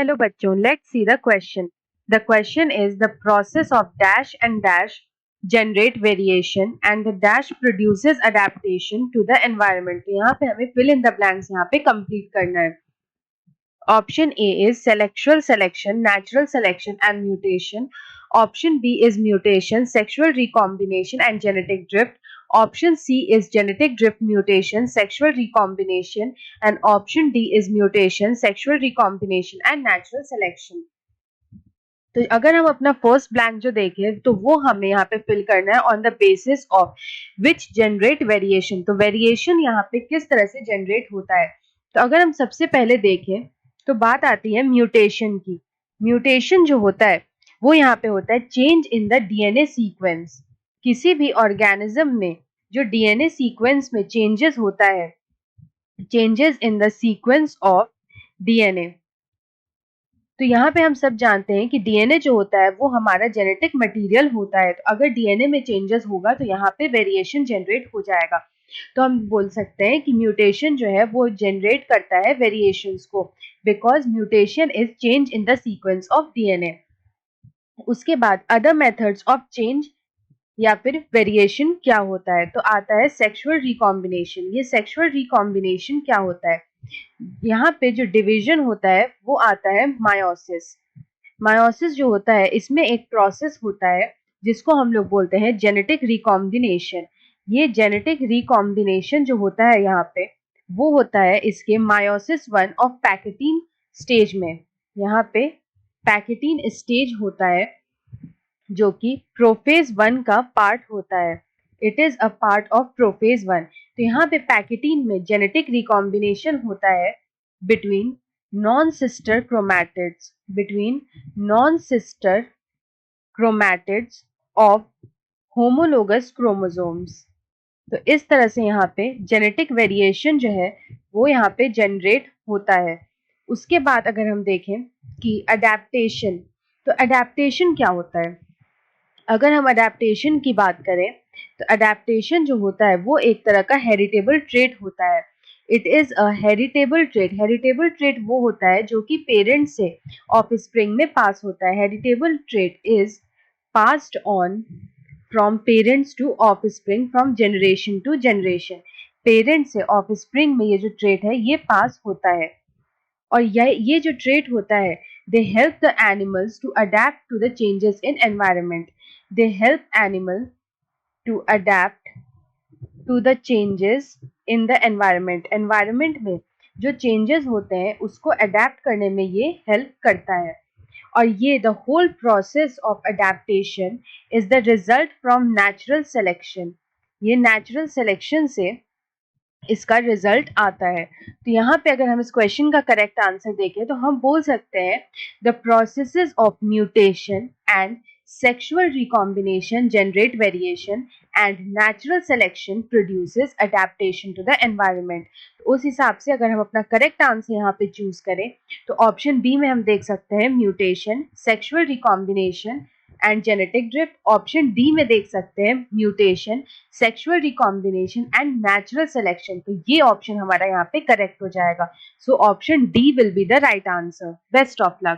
Hello बच्चों, let's see the question. The question is the process of dash and dash generate variation and the dash produces adaptation to the environment. तो यहाँ पे हमें fill in the blanks यहाँ पे complete करना है. Option A is sexual selection, natural selection and mutation. Option B is mutation, sexual recombination and genetic drift. Option C is genetic drift, mutation, sexual recombination, and option D is mutation, sexual recombination and natural selection. तो अगर हम अपना first blank जो देखें तो वो हमें यहाँ पे फिल करना है on the basis of which generate variation. तो वेरिएशन यहाँ पे किस तरह से जनरेट होता है. तो अगर हम सबसे पहले देखें तो बात आती है म्यूटेशन की. म्यूटेशन जो होता है वो यहाँ पे होता है change in the DNA sequence. किसी भी ऑर्गेनिज्म में जो डीएनए सीक्वेंस में चेंजेस होता है, changes in the sequence of DNA. तो यहाँ पे हम सब जानते हैं कि डीएनए जो होता है वो हमारा जेनेटिक मटेरियल होता है. तो अगर डीएनए में चेंजेस होगा तो यहाँ पे वेरिएशन जनरेट हो जाएगा. तो हम बोल सकते हैं कि म्यूटेशन जो है वो जनरेट करता है वेरिएशंस को, because mutation is change in the sequence of DNA. उसके बाद अदर मेथड्स ऑफ चेंज या फिर वेरिएशन क्या होता है, तो आता है सेक्सुअल रिकॉम्बिनेशन. ये सेक्सुअल रिकॉम्बिनेशन क्या होता है, यहाँ पे जो डिवीजन होता है वो आता है मायोसिस. मायोसिस जो होता है इसमें एक प्रोसेस होता है जिसको हम लोग बोलते हैं जेनेटिक रिकॉम्बिनेशन. ये जेनेटिक रिकॉम्बिनेशन जो होता है यहाँ पे वो होता है इसके मायोसिस 1 ऑफ पैकेटीन स्टेज में. यहाँ पे पैकेटीन स्टेज होता है जो कि प्रोफेज 1 का पार्ट होता है. It is a part of prophase 1. तो यहाँ पे पैकेटीन में जेनेटिक रिकॉम्बिनेशन होता है between non sister chromatids, between non sister chromatids of homologous chromosomes. तो इस तरह से यहाँ पे जेनेटिक वेरिएशन जो है वो यहाँ पे जनरेट होता है. उसके बाद अगर हम देखें कि अडेप्टेशन, तो अडेप्टेशन क्या होता है. अगर हम अडेप्टेशन की बात करें तो अडेप्टेशन जो होता है वो एक तरह का हेरिटेबल ट्रेट होता है. It is a heritable trait. Heritable trait वो होता है जो कि पेरेंट से ऑफस्प्रिंग में पास होता है. Heritable trait is passed on from parents to offspring, from generation to generation. Parent से ऑफस्प्रिंग में ये जो ट्रेट है ये पास होता है. और ये जो ट्रेट होता है they help the animals to adapt to the changes in environment. They help animal to adapt to the changes in the environment. Environment में जो changes होते हैं उसको adapt करने में ये help करता है. और ये the whole process of adaptation is the result from natural selection. ये natural selection से इसका रिजल्ट आता है. तो यहाँ पे अगर हम इस क्वेश्चन का करेक्ट आंसर देखें तो हम बोल सकते हैं the processes of mutation and sexual recombination generate variation and natural selection produces adaptation to the environment. तो उस हिसाब से अगर हम अपना करेक्ट आंसर यहाँ पे चूज करें तो ऑप्शन बी में हम देख सकते हैं mutation, sexual recombination and genetic drift. Option D में देख सकते हैं mutation, sexual recombination and natural selection. तो ये ऑप्शन हमारा यहाँ पे करेक्ट हो जाएगा. So option D will be the right answer. Best of luck.